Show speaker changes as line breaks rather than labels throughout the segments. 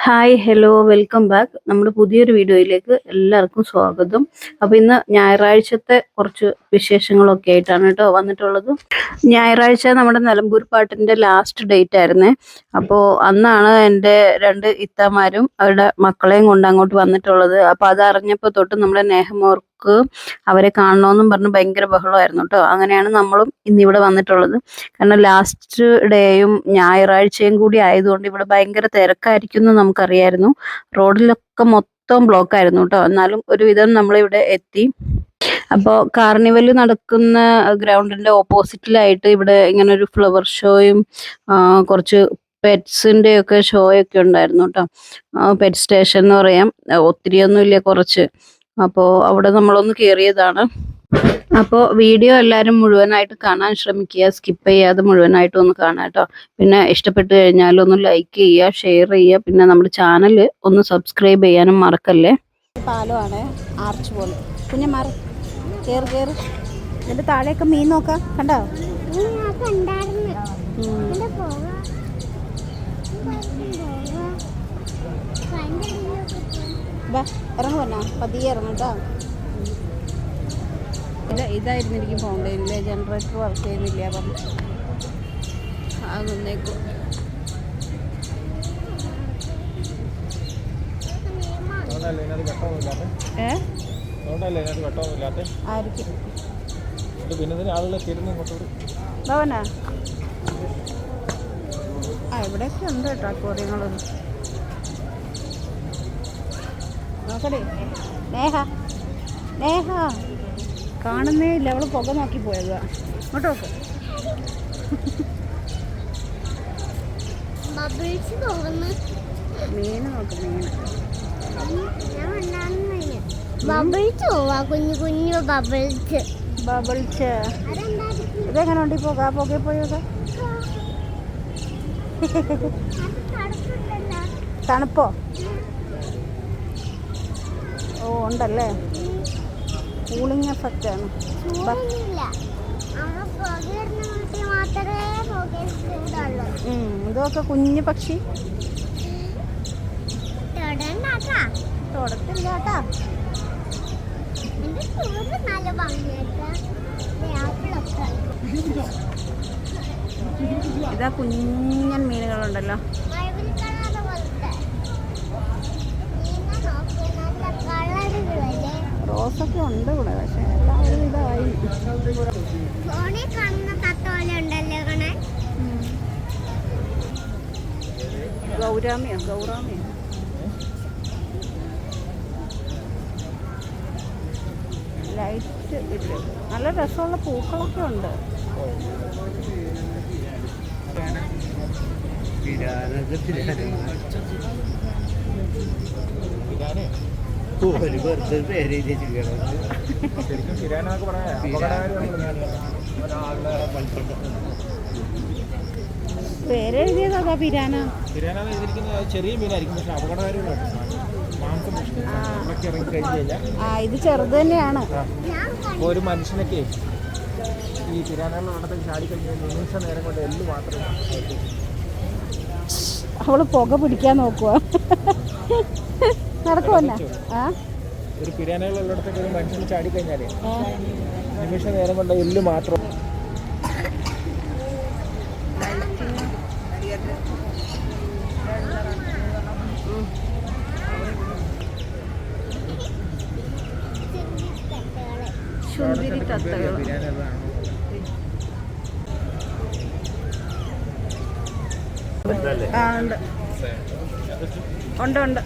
Hi hello welcome back. നമ്മുടെ പുതിയൊരു വീഡിയോയിലേക്ക് എല്ലാവർക്കും സ്വാഗതം. അപ്പോൾ ഇന്ന് ഞായറാഴ്ചത്തെ കുറച്ച് വിശേഷങ്ങളൊക്കെ ആയിട്ടാണ് കേട്ടോ വന്നിട്ടുള്ളത്. ഞായറാഴ്ച നമ്മുടെ നിലമ്പൂർ പാട്ടിൻ്റെ ലാസ്റ്റ് ഡേറ്റ് ആയിരുന്നേ. അപ്പോൾ അന്നാണ് എൻ്റെ 2 ഇത്താമാരും അവരുടെ മക്കളെയും കൊണ്ട് അങ്ങോട്ട് വന്നിട്ടുള്ളത്. അപ്പോൾ അതറിഞ്ഞപ്പോൾ തൊട്ട് നമ്മുടെ നേഹമോർക്ക് അവരെ കാണണമെന്നും പറഞ്ഞ് ഭയങ്കര ബഹളമായിരുന്നു കേട്ടോ. അങ്ങനെയാണ് നമ്മളും ഇന്നിവിടെ വന്നിട്ടുള്ളത്. കാരണം ലാസ്റ്റ് ഡേയും ഞായറാഴ്ചയും കൂടി ആയതുകൊണ്ട് ഇവിടെ ഭയങ്കര തിരക്കായിരിക്കും എന്ന് നമുക്കറിയായിരുന്നു. റോഡിലൊക്കെ മൊത്തം ബ്ലോക്ക് ആയിരുന്നു കേട്ടോ. എന്നാലും ഒരുവിധം നമ്മളിവിടെ എത്തി. അപ്പോൾ കാർണിവൽ നടക്കുന്ന ഗ്രൗണ്ടിന്റെ ഓപ്പോസിറ്റിലായിട്ട് ഇവിടെ ഇങ്ങനെ ഒരു ഫ്ലവർ ഷോയും കുറച്ച് പെറ്റ്സിന്റെ ഒക്കെ ഷോ ഒക്കെ ഉണ്ടായിരുന്നു കേട്ടോ. പെറ്റ് സ്റ്റേഷൻ എന്ന് പറയാം. ഒത്തിരിയൊന്നും ഇല്ല, കുറച്ച്. അപ്പോൾ അവിടെ നമ്മളൊന്ന് കയറിയതാണ്. അപ്പോൾ വീഡിയോ എല്ലാവരും മുഴുവനായിട്ട് കാണാൻ ശ്രമിക്കുക, സ്കിപ്പ് ചെയ്യാതെ മുഴുവനായിട്ട് ഒന്ന് കാണാം കേട്ടോ. പിന്നെ ഇഷ്ടപ്പെട്ട് കഴിഞ്ഞാൽ ഒന്ന് ലൈക്ക് ചെയ്യുക, ഷെയർ ചെയ്യുക, പിന്നെ നമ്മുടെ ചാനൽ ഒന്ന് സബ്സ്ക്രൈബ് ചെയ്യാനും മറക്കല്ലേ.
പാലമാണ് ആർച്ച് പോലെ കുഞ്ഞമാർ കയറി കയറി ഇതിൻ്റെ താഴെയൊക്കെ മീൻ നോക്കാം. കണ്ടോ? ഇറങ്ങുവന്നാ പതിയെ ഇറങ്ങും കേട്ടോ. ഇതായിരുന്നു എനിക്ക് ഫൗണ്ടൈനിലെ ജനറേറ്റർ വർക്ക് ചെയ്യുന്നില്ല അപ്പം അത് നിന്നേക്കും. ഭവനാ ഇവിടെയൊക്കെ ഉണ്ട് കേട്ടോ അക്വേറിയങ്ങളൊന്നും. നോക്കടേ നേഹ നേഹ കാണുന്നേ ഇല്ല, അവള് പുക നോക്കി പോയത്. ഇങ്ങോട്ട് നോക്ക്. മീന് നോക്ക്, മീന് ബബിൾസ്. ഇതെങ്ങനെ ഉണ്ട്? പോകാ പുകയെ പോയോക്ക. തണുപ്പോ? ഓ ഉണ്ടല്ലേ, കൂളിംഗ് എഫക്റ്റ് ആണ്. ഇതൊക്കെ കുഞ്ഞു പക്ഷി തൊടത്തില്ല കേട്ടാ. ഇതാ കുഞ്ഞൻ മീനുകളുണ്ടല്ലോ. റോസൊക്കെ ഉണ്ട് ഇവിടെ, പക്ഷെ എല്ലാം ഒരു ഇതായി. ഗൗരാമിയോ ഗൗറാമിയോ ലൈറ്റ് ഇല്ല. നല്ല രസമുള്ള പൂക്കളൊക്കെ ഉണ്ട്. പേരെഴുതിയതാ പിരാന.
ചെറിയ മീനായിരിക്കും, പക്ഷെ അപകടകാരികളാണ്.
ഇത് ചെറുത് തന്നെയാണ്.
ഒരു മനുഷ്യനൊക്കെ ഈ പിരാനകളുടെ വെള്ളത്തിൽ ചാടിക്കഴിഞ്ഞാൽ നിമിഷ നേരം കൊണ്ട് എല്ല് മാത്രമേ.
അവള് പുക പിടിക്കാൻ നോക്കുക. നടക്കുവല്ല.
ഒരു പിരാനകളുള്ളിടത്തൊക്കെ ഒരു മനുഷ്യന് ചാടിക്കഴിഞ്ഞാലേ നിമിഷ നേരം കൊണ്ട് എല്ല് മാത്രം.
ചുന്തിരി തത്തകൾ ഉണ്ട് ഉണ്ട്.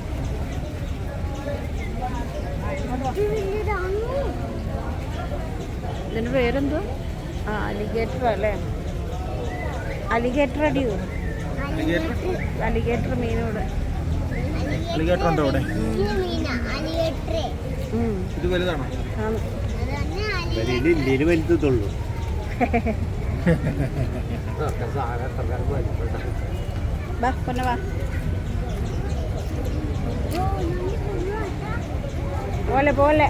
ഇതിന്റെ പേരെന്തോ? അലിഗേറ്റർ അല്ലേ? അലിഗേറ്റർ അടിയോ? അലിഗേറ്റർ മീനോട്
ഇത് വലുതാണോ?
വലുതുള്ളൂ.
പോലെ പോലെ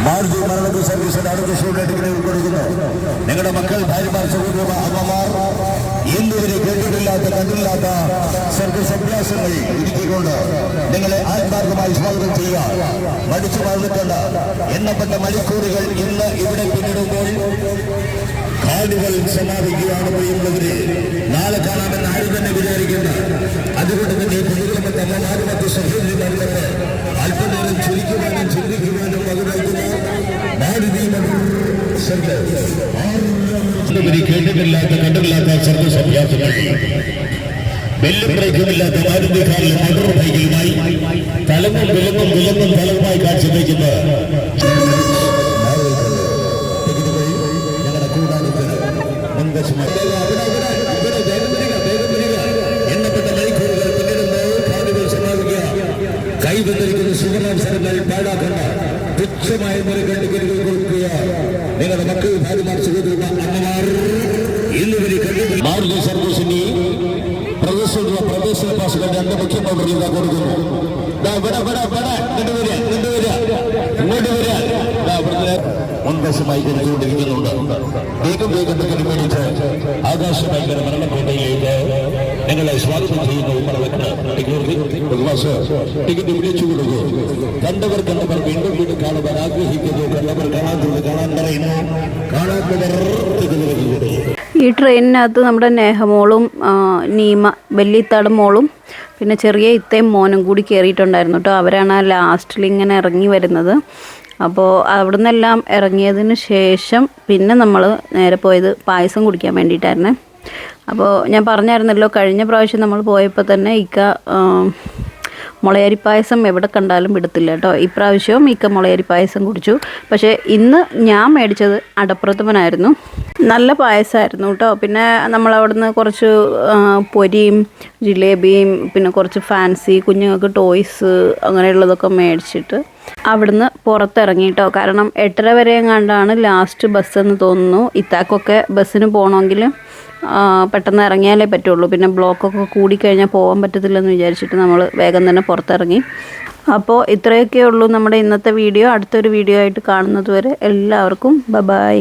മാർജി മരണ സർവീസിന്റെ അടുത്ത ഷോട്ടിലേക്ക് കൊടുക്കുന്നു. നിങ്ങളുടെ മക്കൾ, ഭാര്യമാർ, സഹോദരന്മാർ, അമ്മമാർ ഇന്നുവരെ കേട്ടിട്ടില്ലാത്ത കണ്ടില്ലാത്ത സർവീസ് അഭ്യാസങ്ങൾ ഒരുക്കിക്കൊണ്ട് നിങ്ങളെ ആത്മാർത്ഥമായി സ്വാഗതം ചെയ്യുക. മടിച്ചു വളർന്നിട്ട എണ്ണപ്പെട്ട മണിക്കൂറുകൾ ഇന്ന് ഇവിടെ പിന്നിടുമ്പോൾ കാലുകൾ സമാപിക്കുകയാണ് പ്രിയമുള്ളവരെ. നാളെ കാണാമെന്ന് ആരും തന്നെ വിചാരിക്കുന്ന, അതുകൊണ്ട് തന്നെ പുതുക്കപ്പെട്ട അമ്മമാരും മറ്റ് സഹോദരിമാരുടെ അല്പനേരം ചുരുക്കുവാനും ചിന്തിക്കുവാനും വകുതാക്കുന്ന കേട്ടിട്ടില്ലാത്ത കണ്ടില്ലാത്ത സർവീസ് അഭ്യാസങ്ങൾ വെല്ലുവിളിക്കുമില്ലാത്ത മാരുതി കാറിലും മോട്ടോർ ബൈക്കിലുമായി തലങ്ങും വിലങ്ങും ഫലമായി കാഴ്ചവെക്കുന്ന ഞങ്ങളുടെ കൂടാരത്തിന് മുൻവശമായി എണ്ണപ്പെട്ട മണിക്കൂറുകൾ പിന്നിടുമ്പോൾ കാലുകൾ സമാപിക്കുക. കൈവന്നിരിക്കുന്ന സുവർണാവസരങ്ങൾ പാഴാക്കണ്ട. തുച്ഛമായ മുറികണ്ടുകൾ കൊടുക്കുക. നിങ്ങളുടെ മക്കൾ, ഭാര്യമാർ, സഹോദരന്മാർ, അമ്മമാർ ഇന്നുവരെ കണ്ടു മാർഗ സർവീസിന് പ്രവേശന പാസുകൾ 2 മുഖ്യമന്ത്രി കൊടുക്കുന്നു. മുൻവശമായി കൊടുത്തുകൊണ്ടിരിക്കുന്നുണ്ട്. വേഗം ടിക്കറ്റ് മേടിച്ച് ആകാശഭയങ്കര മരണക്കോട്ടയിലേക്ക് നിങ്ങളെ സ്വാഗതം ചെയ്യുന്നു. ടിക്കറ്റ് വിളിച്ചു കൊടുക്കും. കണ്ടവർ വീണ്ടും കാണുവാൻ ആഗ്രഹിക്കുന്നു. കണ്ടവർ കാണാൻ പറയുന്നു. കാണാത്തവർ ടിക്കറ്റ് കൊടുക്കും.
ഈ ട്രെയിനിനകത്ത് നമ്മുടെ നേഹമോളും നീമ വെല്ലിത്താട് മോളും പിന്നെ ചെറിയ ഇത്തയും മോനും കൂടി കയറിയിട്ടുണ്ടായിരുന്നു കേട്ടോ. അവരാണ് ആ ലാസ്റ്റിൽ ഇങ്ങനെ ഇറങ്ങി വരുന്നത്. അപ്പോൾ അവിടെ നിന്നെല്ലാം ഇറങ്ങിയതിന് ശേഷം പിന്നെ നമ്മൾ നേരെ പോയത് പായസം കുടിക്കാൻ വേണ്ടിയിട്ടായിരുന്നേ. അപ്പോൾ ഞാൻ പറഞ്ഞായിരുന്നല്ലോ, കഴിഞ്ഞ പ്രാവശ്യം നമ്മൾ പോയപ്പോൾ തന്നെ ഇക്ക മുളയരി പായസം എവിടെ കണ്ടാലും വിടത്തില്ല കേട്ടോ. ഇപ്രാവശ്യവും ഇക്ക മുളയരി പായസം കുടിച്ചു. പക്ഷേ ഇന്ന് ഞാൻ മേടിച്ചത് അടപ്രഥമനായിരുന്നു. നല്ല പായസമായിരുന്നു കേട്ടോ. പിന്നെ നമ്മളവിടുന്ന് കുറച്ച് പൊരിയും ജിലേബിയും പിന്നെ കുറച്ച് ഫാൻസി കുഞ്ഞുങ്ങൾക്ക് ടോയ്സ് അങ്ങനെയുള്ളതൊക്കെ മേടിച്ചിട്ട് അവിടുന്ന് പുറത്തിറങ്ങി കേട്ടോ. കാരണം 8:30 വരെ എങ്ങാണ്ടാണ് ലാസ്റ്റ് ബസ്സെന്ന് തോന്നുന്നു. ഇത്താക്കൊക്കെ ബസ്സിന് പോകണമെങ്കിൽ പെട്ടെന്ന് ഇറങ്ങിയാലേ പറ്റുള്ളൂ. പിന്നെ ബ്ലോക്കൊക്കെ കൂടിക്കഴിഞ്ഞാൽ പോകാൻ പറ്റത്തില്ലെന്ന് വിചാരിച്ചിട്ട് നമ്മൾ വേഗം തന്നെ പുറത്തിറങ്ങി. അപ്പോൾ ഇത്രയൊക്കെ ഉള്ളൂ നമ്മുടെ ഇന്നത്തെ വീഡിയോ. അടുത്തൊരു വീഡിയോ ആയിട്ട് കാണുന്നത് വരെ എല്ലാവർക്കും ബൈ.